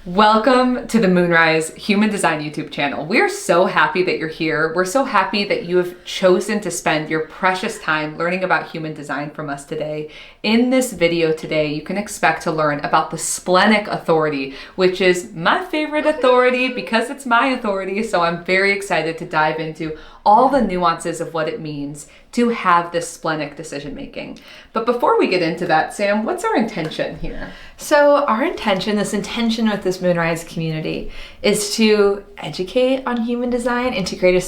Welcome to the Moonrise Human Design YouTube channel. We're so happy that you're here. We're so happy that you have chosen to spend your precious time learning about human design from us today. In this video today, you can expect to learn about the Splenic Authority, which is my favorite authority because it's my authority. So I'm very excited to dive into all the nuances of what it means to have this splenic decision making. But before we get into that, Sam, what's our intention here? So our intention, this intention with this Moonrise community is to educate on human design and to create a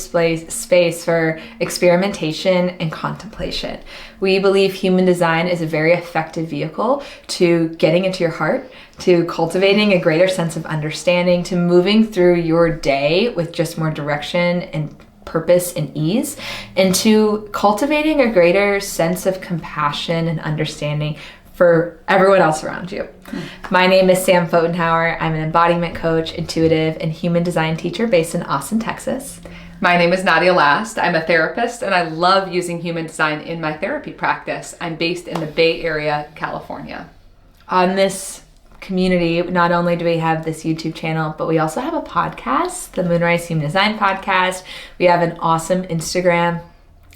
space for experimentation and contemplation. We believe human design is a very effective vehicle to getting into your heart, to cultivating a greater sense of understanding, to moving through your day with just more direction and purpose and ease, and to cultivating a greater sense of compassion and understanding for everyone else around you. My name is Sam Fotenhauer. I'm an embodiment coach, intuitive, and human design teacher based in Austin, Texas. My name is Nadia Last. I'm a therapist and I love using human design in my therapy practice. I'm based in the Bay Area, California. On this community, not only do we have this YouTube channel, but we also have a podcast, the Moonrise Human Design Podcast. We have an awesome Instagram.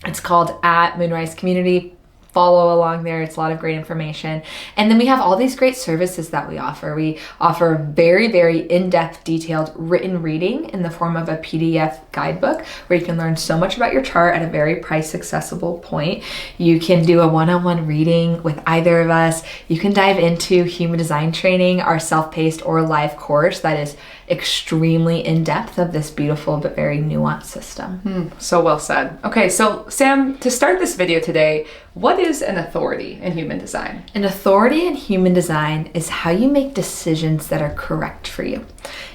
It's called @MoonriseCommunity. Follow along there. It's a lot of great information. And then we have all these great services that we offer. We offer very, very in-depth, detailed written reading in the form of a PDF guidebook where you can learn so much about your chart at a very price accessible point. You can do a one-on-one reading with either of us. You can dive into human design training, our self-paced or live course that is extremely in-depth of this beautiful but very nuanced system. So well said. Okay, so Sam, to start this video today, what is an authority in human design? An authority in human design is how you make decisions that are correct for you.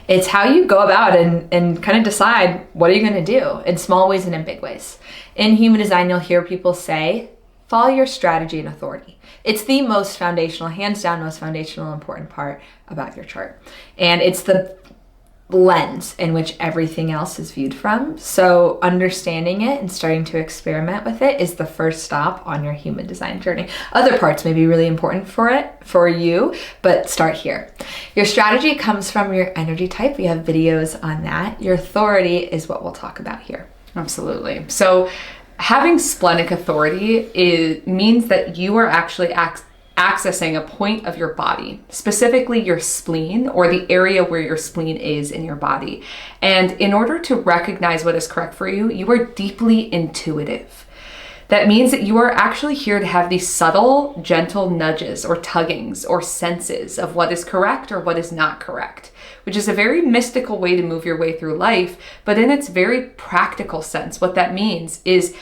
It's how you go about and kind of decide what are you going to do in small ways and in big ways. In human design, you'll hear people say, follow your strategy and authority. It's the most foundational, hands down, most foundational, important part about your chart. And it's the lens in which everything else is viewed from. So understanding it and starting to experiment with it is the first stop on your human design journey. Other parts may be really important for you, but start here. Your strategy comes from your energy type. We have videos on that. Your authority is what we'll talk about here. Absolutely. So having splenic authority means that you are actually accessing a point of your body, specifically your spleen or the area where your spleen is in your body. And in order to recognize what is correct for you, you are deeply intuitive. That means that you are actually here to have these subtle, gentle nudges or tuggings or senses of what is correct or what is not correct, which is a very mystical way to move your way through life. But in its very practical sense, what that means is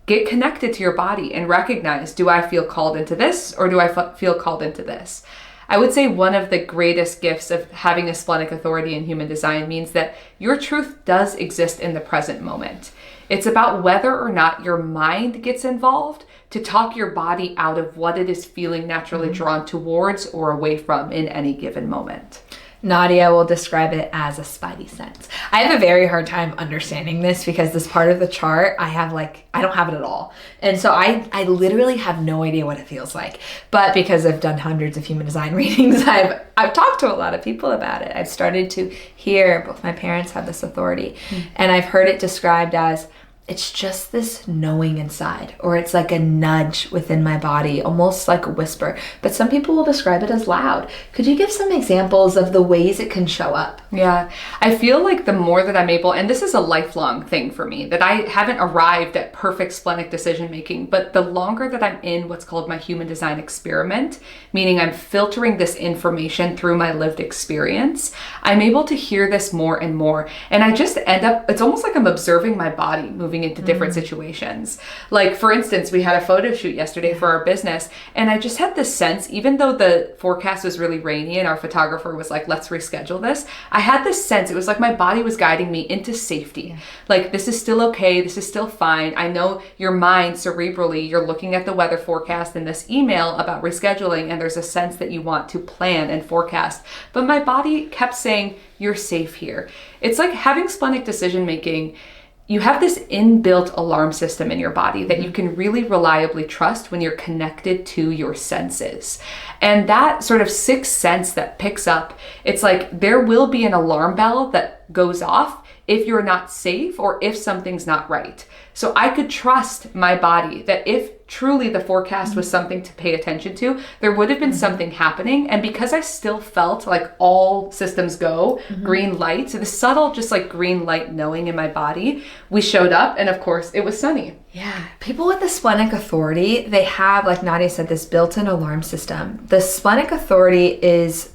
get connected to your body and recognize, do I feel called into this or do I feel called into this? I would say one of the greatest gifts of having a splenic authority in human design means that your truth does exist in the present moment. It's about whether or not your mind gets involved to talk your body out of what it is feeling naturally drawn towards or away from in any given moment. Nadia will describe it as a spidey sense. I have a very hard time understanding this because this part of the chart, I don't have it at all. And so I literally have no idea what it feels like. But because I've done hundreds of human design readings, I've talked to a lot of people about it. I've started to hear both my parents have this authority. And I've heard it described as it's just this knowing inside, or it's like a nudge within my body, almost like a whisper. But some people will describe it as loud. Could you give some examples of the ways it can show up? Yeah, I feel like the more that I'm able, and this is a lifelong thing for me, that I haven't arrived at perfect splenic decision making, but the longer that I'm in what's called my human design experiment, meaning I'm filtering this information through my lived experience, I'm able to hear this more and more. And I just end up, it's almost like I'm observing my body moving into different situations. Like, for instance, we had a photo shoot yesterday for our business, and I just had this sense, even though the forecast was really rainy and our photographer was like, let's reschedule this, I had this sense, it was like my body was guiding me into safety. Like, this is still okay, this is still fine. I know your mind cerebrally, you're looking at the weather forecast and this email about rescheduling, and there's a sense that you want to plan and forecast. But my body kept saying, you're safe here. It's like having splenic decision making you have this inbuilt alarm system in your body that you can really reliably trust when you're connected to your senses. And that sort of sixth sense that picks up, it's like there will be an alarm bell that goes off if you're not safe or if something's not right. So I could trust my body that if truly the forecast was something to pay attention to, there would have been something happening. And because I still felt like all systems go, green light, so the subtle just like green light knowing in my body, we showed up and of course it was sunny. Yeah. People with the Splenic Authority, they have, like Nadia said, this built-in alarm system. The Splenic Authority is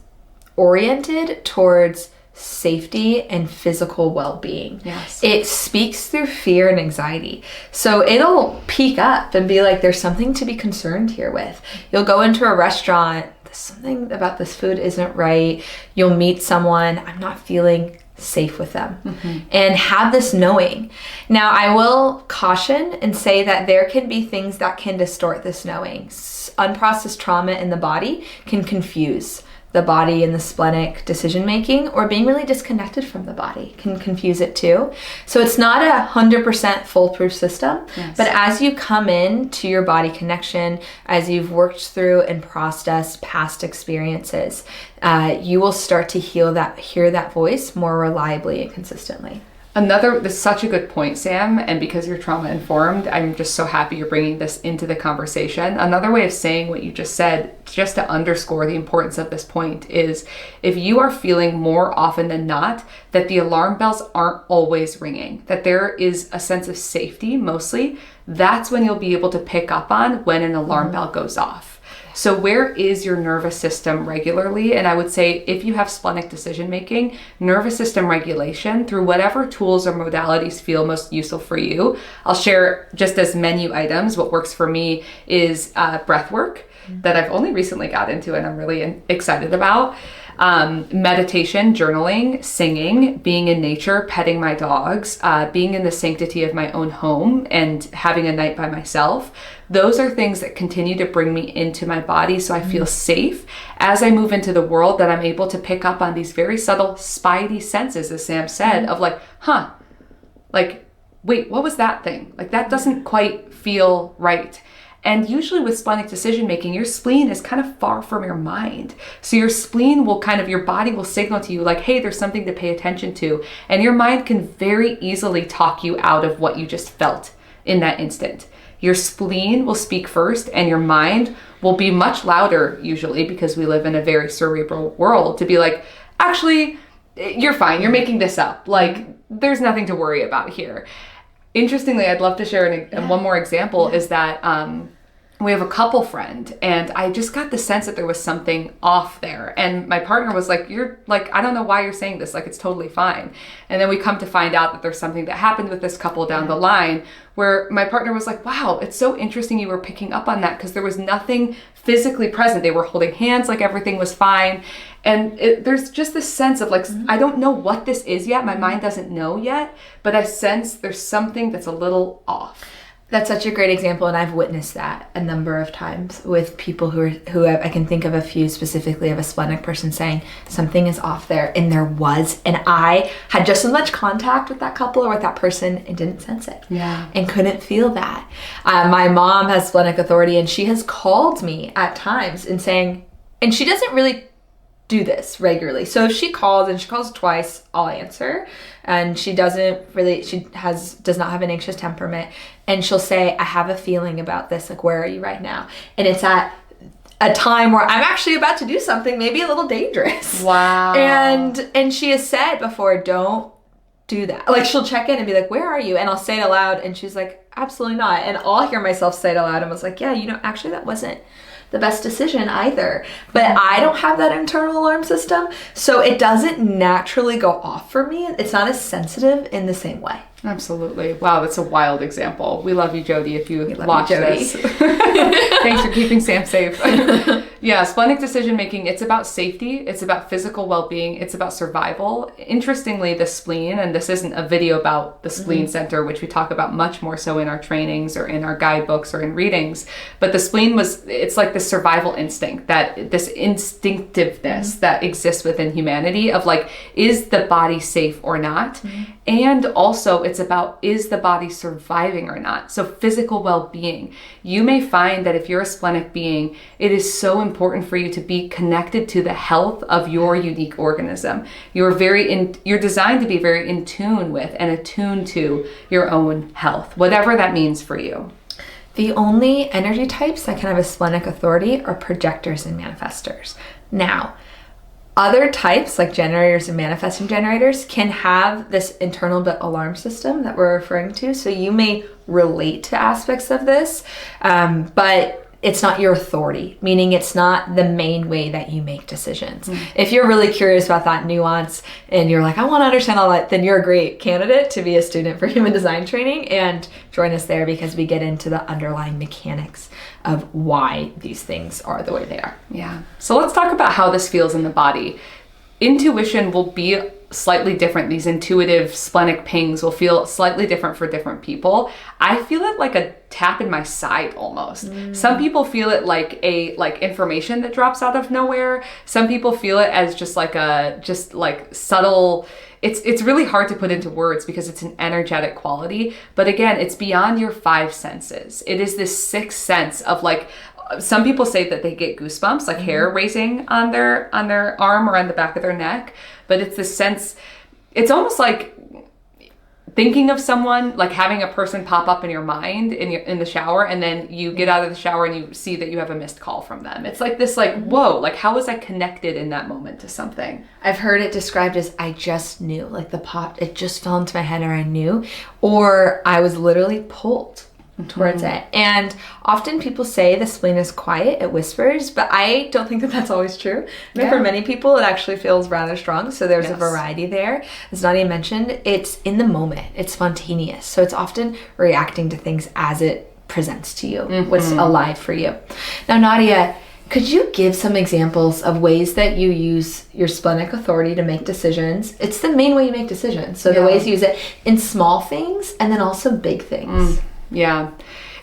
oriented towards safety and physical well-being. Yes. It speaks through fear and anxiety. So it'll peak up and be like, there's something to be concerned here with. You'll go into a restaurant, something about this food isn't right. You'll meet someone, I'm not feeling safe with them, and have this knowing. Now, I will caution and say that there can be things that can distort this knowing. Unprocessed trauma in the body can confuse the body and the splenic decision making, or being really disconnected from the body can confuse it too. So it's not 100% foolproof system, but as you come in to your body connection, as you've worked through and processed past experiences, you will start to hear that voice more reliably and consistently. That's such a good point, Sam. And because you're trauma informed, I'm just so happy you're bringing this into the conversation. Another way of saying what you just said, just to underscore the importance of this point, is if you are feeling more often than not that the alarm bells aren't always ringing, that there is a sense of safety mostly, that's when you'll be able to pick up on when an alarm bell goes off. So where is your nervous system regularly? And I would say if you have splenic decision making, nervous system regulation through whatever tools or modalities feel most useful for you. I'll share just as menu items. What works for me is breath work that I've only recently got into and I'm really excited about. Meditation, journaling, singing, being in nature, petting my dogs, being in the sanctity of my own home and having a night by myself. Those are things that continue to bring me into my body so I feel safe as I move into the world, that I'm able to pick up on these very subtle spidey senses, as Sam said, of like, like, wait, what was that thing? Like that doesn't quite feel right. And usually with splenic decision making, your spleen is kind of far from your mind. So your spleen will your body will signal to you like, hey, there's something to pay attention to. And your mind can very easily talk you out of what you just felt in that instant. Your spleen will speak first and your mind will be much louder usually, because we live in a very cerebral world, to be like, actually, you're fine. You're making this up. Like there's nothing to worry about here. Interestingly, I'd love to share one more example is that we have a couple friend and I just got the sense that there was something off there. And my partner was like, you're like, I don't know why you're saying this. Like, it's totally fine. And then we come to find out that there's something that happened with this couple down the line where my partner was like, wow, it's so interesting you were picking up on that, because there was nothing physically present. They were holding hands, like everything was fine. And there's just this sense of like, I don't know what this is yet. My mind doesn't know yet, but I sense there's something that's a little off. That's such a great example, and I've witnessed that a number of times with people I can think of a few specifically of a splenic person saying something is off there, and there was, and I had just as much contact with that couple or with that person and didn't sense it, and couldn't feel that. My mom has splenic authority, and she has called me at times and saying, and she doesn't really do this regularly. So if she calls, and she calls twice, I'll answer. And she does not have an anxious temperament. And she'll say, I have a feeling about this. Like, where are you right now? And it's at a time where I'm actually about to do something maybe a little dangerous. Wow. And she has said before, don't do that. Like, she'll check in and be like, where are you? And I'll say it aloud. And she's like, absolutely not. And I'll hear myself say it aloud. And I was like, yeah, actually that wasn't the best decision either. But I don't have that internal alarm system, so it doesn't naturally go off for me. It's not as sensitive in the same way. Absolutely. Wow, that's a wild example. We love you, Jody, if you watch this. Thanks for keeping Sam safe. Yeah, splenic decision making, it's about safety, it's about physical well-being, it's about survival. Interestingly, the spleen, and this isn't a video about the spleen center, which we talk about much more so in our trainings or in our guidebooks or in readings, but the spleen it's like this survival instinct, that this instinctiveness that exists within humanity of like, is the body safe or not? And also it's about, is the body surviving or not? So physical well-being. You may find that if you're a splenic being, it is so important for you to be connected to the health of your unique organism. You're designed to be very in tune with and attuned to your own health, whatever that means for you. The only energy types that can have a splenic authority are projectors and manifestors. Now, other types like generators and manifesting generators can have this internal bit alarm system that we're referring to. So you may relate to aspects of this, but it's not your authority, meaning it's not the main way that you make decisions. If you're really curious about that nuance and you're like, I want to understand all that, then you're a great candidate to be a student for human design training, and join us there because we get into the underlying mechanics of why these things are the way they are. Yeah. So let's talk about how this feels in the body. Intuition will be slightly different. These intuitive splenic pings will feel slightly different for different people. I feel it like a tap in my side almost. Some people feel it like information that drops out of nowhere. Some people feel it as just like subtle. It's really hard to put into words because it's an energetic quality. But again, it's beyond your five senses. It is this sixth sense of like, some people say that they get goosebumps, like hair raising on their arm or on the back of their neck. But it's this sense, it's almost like thinking of someone, like having a person pop up in your mind in the shower, and then you get out of the shower and you see that you have a missed call from them. It's like this, like, whoa, like how was I connected in that moment to something? I've heard it described as I just knew, like the pot, it just fell into my head, or I knew, or I was literally pulled towards it. And often people say the spleen is quiet, it whispers, but I don't think that that's always true. Yeah. For many people, it actually feels rather strong. So there's a variety there. As Nadia mentioned, it's in the moment, it's spontaneous. So it's often reacting to things as it presents to you, what's alive for you. Now, Nadia, could you give some examples of ways that you use your splenic authority to make decisions? It's the main way you make decisions. So the ways you use it in small things and then also big things. Yeah.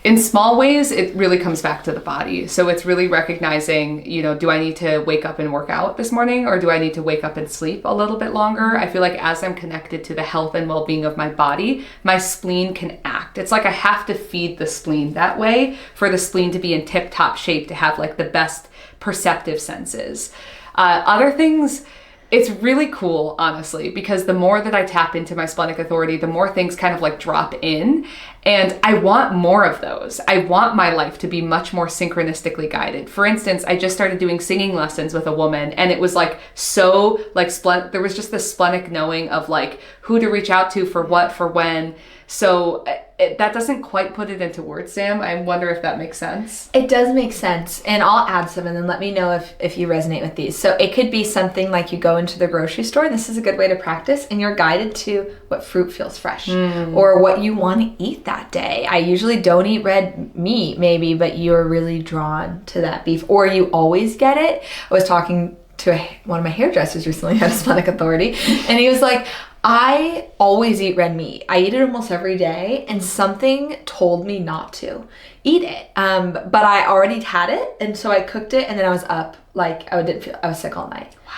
In small ways, it really comes back to the body. So it's really recognizing, do I need to wake up and work out this morning, or do I need to wake up and sleep a little bit longer? I feel like as I'm connected to the health and well-being of my body, my spleen can act. It's like I have to feed the spleen that way for the spleen to be in tip-top shape, to have like the best perceptive senses. Other things, it's really cool, honestly, because the more that I tap into my splenic authority, the more things kind of like drop in, and I want more of those. I want my life to be much more synchronistically guided. For instance, I just started doing singing lessons with a woman, and it was like so like there was just this splenic knowing of like who to reach out to for what, for when. So that doesn't quite put it into words, Sam. I wonder if that makes sense. It does make sense. And I'll add some and then let me know if you resonate with these. So it could be something like you go into the grocery store, and this is a good way to practice, and you're guided to what fruit feels fresh or what you want to eat that day. I usually don't eat red meat maybe, but you're really drawn to that beef, or you always get it. I was talking to one of my hairdressers recently, had a splenic authority, and he was like, I always eat red meat. I eat it almost every day, and something told me not to eat it. But I already had it, and so I cooked it, and then I was up, like I was sick all night. Wow.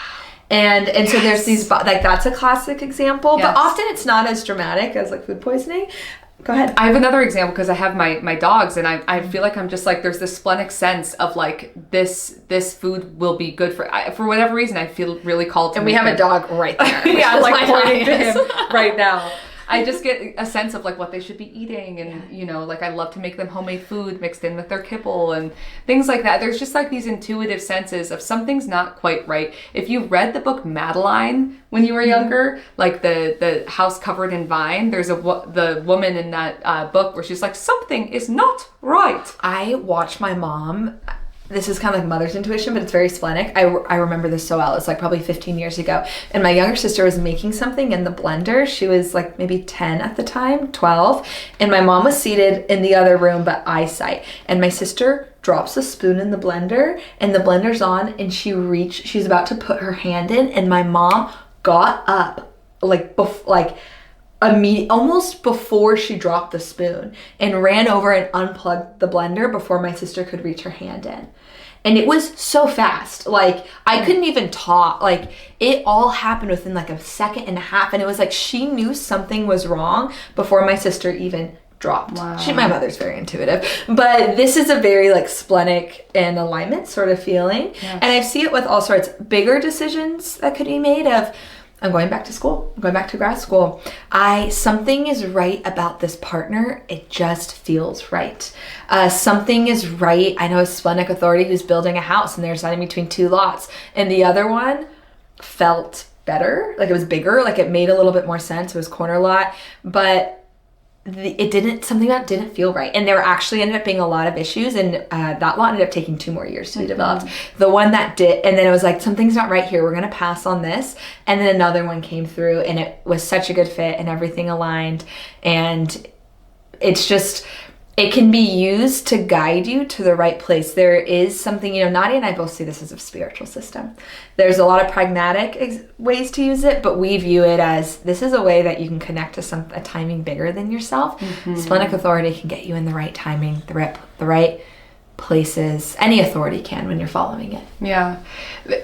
And so there's these, like that's a classic example, but often it's not as dramatic as like food poisoning. Go ahead. I have another example because I have my dogs, and I feel like I'm just like, there's this splenic sense of like this food will be good for whatever reason. I feel really called to. And we have a dog right there. Yeah, like pointing to him right now. I just get a sense of like what they should be eating, and like I love to make them homemade food mixed in with their kibble and things like that. There's just like these intuitive senses of something's not quite right. If you read the book Madeline when you were younger, like the house covered in vine, there's the woman in that book where she's like, something is not right. I watched my mom this is kind of like mother's intuition, but it's very splenic. I remember this so well. It's like probably 15 years ago. And my younger sister was making something in the blender. She was like maybe 10 at the time, 12. And my mom was seated in the other room, but eyesight. And my sister drops a spoon in the blender, and the blender's on, and she's about to put her hand in, and my mom got up almost before she dropped the spoon, and ran over and unplugged the blender before my sister could reach her hand in. And it was so fast. Like, I couldn't even talk. Like, it all happened within like a second and a half. And it was like she knew something was wrong before my sister even dropped. Wow. My mother's very intuitive. But this is a very like splenic and alignment sort of feeling. Yes. And I see it with all sorts bigger decisions that could be made of, I'm going back to school. I'm going back to grad school. Something is right about this partner. It just feels right. Something is right. I know a Splenic Authority who's building a house and they're deciding between two lots. And the other one felt better. Like, it was bigger. Like, it made a little bit more sense. It was corner lot. But something that didn't feel right. And there actually ended up being a lot of issues, and that lot ended up taking 2 more years to be developed. The one that did, and then it was like, something's not right here, we're gonna pass on this. And then another one came through, and it was such a good fit, and everything aligned. And it's just, it can be used to guide you to the right place. There is something, Nadia and I both see this as a spiritual system. There's a lot of pragmatic ways to use it, but we view it as, this is a way that you can connect to a timing bigger than yourself. Splenic Authority can get you in the right timing, the right places. Any authority can when you're following it. Yeah.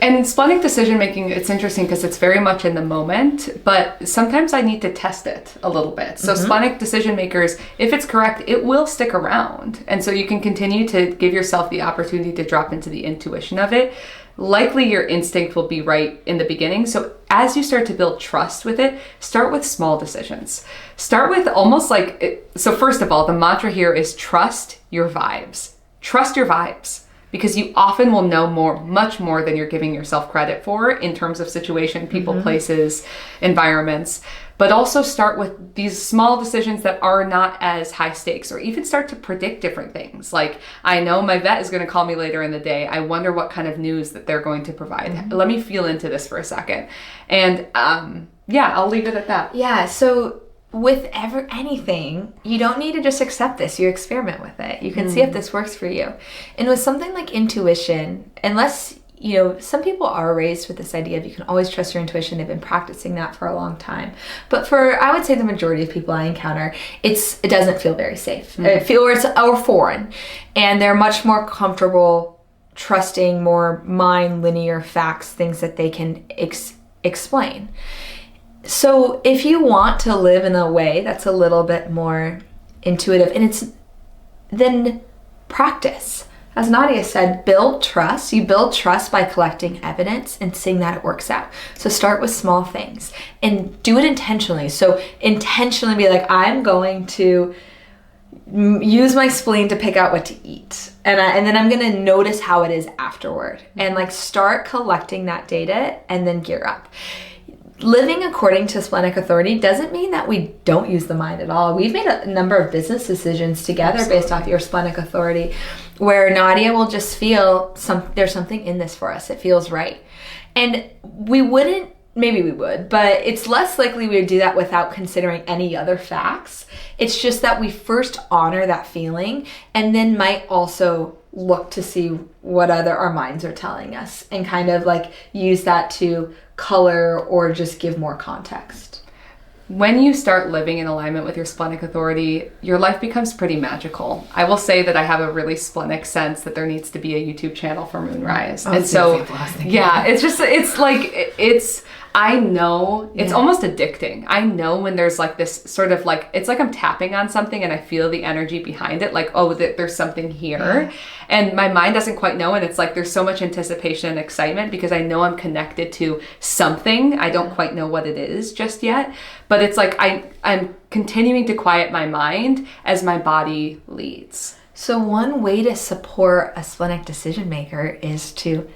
And splenic decision making, it's interesting because it's very much in the moment, but sometimes I need to test it a little bit. So splenic decision makers, if it's correct, it will stick around. And so you can continue to give yourself the opportunity to drop into the intuition of it. Likely your instinct will be right in the beginning. So as you start to build trust with it, start with small decisions. Start with almost like, so first of all, the mantra here is trust your vibes. Trust your vibes, because you often will know much more than you're giving yourself credit for in terms of situation, people, places, environments. But also start with these small decisions that are not as high stakes, or even start to predict different things. Like, I know my vet is going to call me later in the day. I wonder what kind of news that they're going to provide. Let me feel into this for a second. And I'll leave it at that. Yeah, so with anything, you don't need to just accept this. You experiment with it. You can see if this works for you. And with something like intuition, unless, some people are raised with this idea of you can always trust your intuition. They've been practicing that for a long time. But for, I would say, the majority of people I encounter, it doesn't feel very safe. It feels or foreign. And they're much more comfortable trusting more mind, linear facts, things that they can explain. So if you want to live in a way that's a little bit more intuitive, then practice. As Nadia said, build trust. You build trust by collecting evidence and seeing that it works out. So start with small things and do it intentionally. So intentionally be like, I'm going to use my spleen to pick out what to eat. And then I'm going to notice how it is afterward. And like, start collecting that data and then gear up. Living according to Splenic Authority doesn't mean that we don't use the mind at all. We've made a number of business decisions together based off your Splenic Authority, where Nadia will just feel there's something in this for us. It feels right. And maybe we would, but it's less likely we would do that without considering any other facts. It's just that we first honor that feeling and then might also look to see what our minds are telling us and kind of like use that to color or just give more context. When you start living in alignment with your Splenic Authority, your life becomes pretty magical. I will say that I have a really splenic sense that there needs to be a YouTube channel for Moonrise. And so, yeah, I know it's almost addicting. I know when there's like this sort of like, it's like I'm tapping on something and I feel the energy behind it. Like, oh, there's something here. And my mind doesn't quite know. And it's like, there's so much anticipation and excitement because I know I'm connected to something. I don't quite know what it is just yet. But it's like, I'm continuing to quiet my mind as my body leads. So one way to support a splenic decision maker is to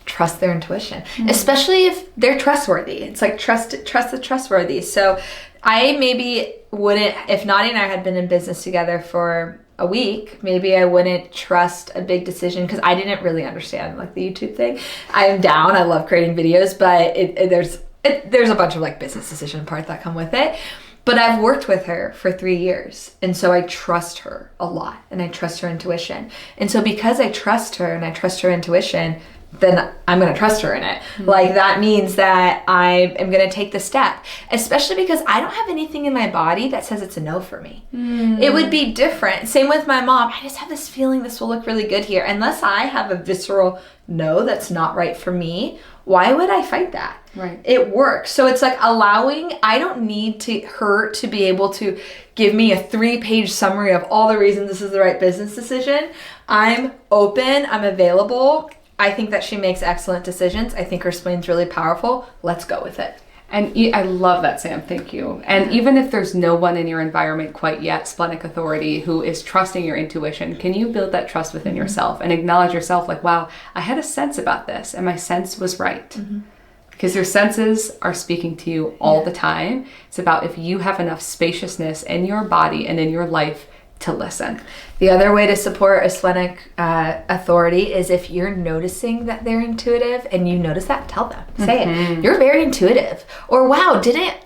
trust their intuition, especially if they're trustworthy. It's like trust the trustworthy. So I maybe wouldn't, if Nadia and I had been in business together for a week, maybe I wouldn't trust a big decision because I didn't really understand like the YouTube thing. I am down. I love creating videos, but there's a bunch of like business decision parts that come with it. But I've worked with her for 3 years. And so I trust her a lot and I trust her intuition. And so because I trust her and I trust her intuition, then I'm going to trust her in it. Mm-hmm. Like that means that I am going to take the step, especially because I don't have anything in my body that says it's a no for me. Mm. It would be different. Same with my mom. I just have this feeling this will look really good here. Unless I have a visceral no, that's not right for me. Why would I fight that? Right. It works. So it's like allowing, I don't need her to be able to give me a 3-page summary of all the reasons this is the right business decision. I'm open. I'm available. I think that she makes excellent decisions. I think her spleen's really powerful. Let's go with it. And I love that, Sam. Thank you. And even if there's no one in your environment quite yet, Splenic Authority, who is trusting your intuition, can you build that trust within yourself and acknowledge yourself like, wow, I had a sense about this and my sense was right. Mm-hmm. Because your senses are speaking to you all the time. It's about if you have enough spaciousness in your body and in your life to listen. The other way to support a Splenic authority is if you're noticing that they're intuitive and you notice that, tell them. Say it. You're very intuitive. Or wow,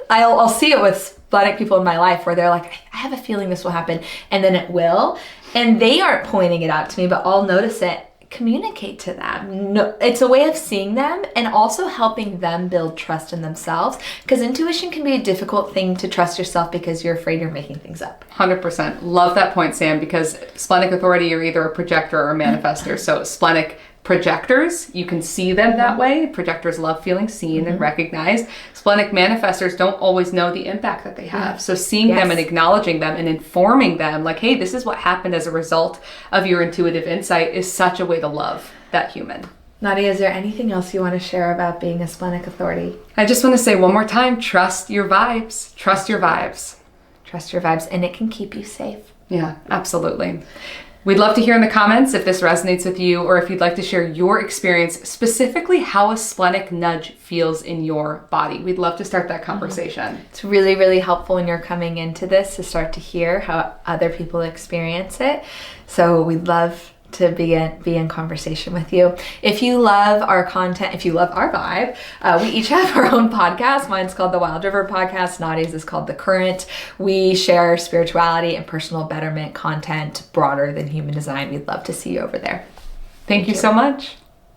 I'll see it with Splenic people in my life where they're like, I have a feeling this will happen. And then it will. And they aren't pointing it out to me, but I'll notice it. Communicate to them. No, it's a way of seeing them and also helping them build trust in themselves, because intuition can be a difficult thing to trust yourself because you're afraid you're making things up. 100%. Love that point, Sam, because Splenic Authority, you're either a projector or a manifester. So Splenic projectors, you can see them that way. Projectors love feeling seen and recognized. Splenic manifestors don't always know the impact that they have. So seeing them and acknowledging them and informing them like, hey, this is what happened as a result of your intuitive insight is such a way to love that human. Nadia, is there anything else you want to share about being a Splenic Authority? I just want to say one more time, trust your vibes. Trust your vibes. Trust your vibes, and it can keep you safe. Yeah, absolutely. We'd love to hear in the comments if this resonates with you or if you'd like to share your experience, specifically how a splenic nudge feels in your body. We'd love to start that conversation. It's really, really helpful when you're coming into this to start to hear how other people experience it. So we'd love to be in conversation with you. If you love our content, if you love our vibe, we each have our own podcast. Mine's called the Wild River Podcast. Nadia's is called The Current. We share spirituality and personal betterment content broader than human design. We'd love to see you over there. Thank you so much.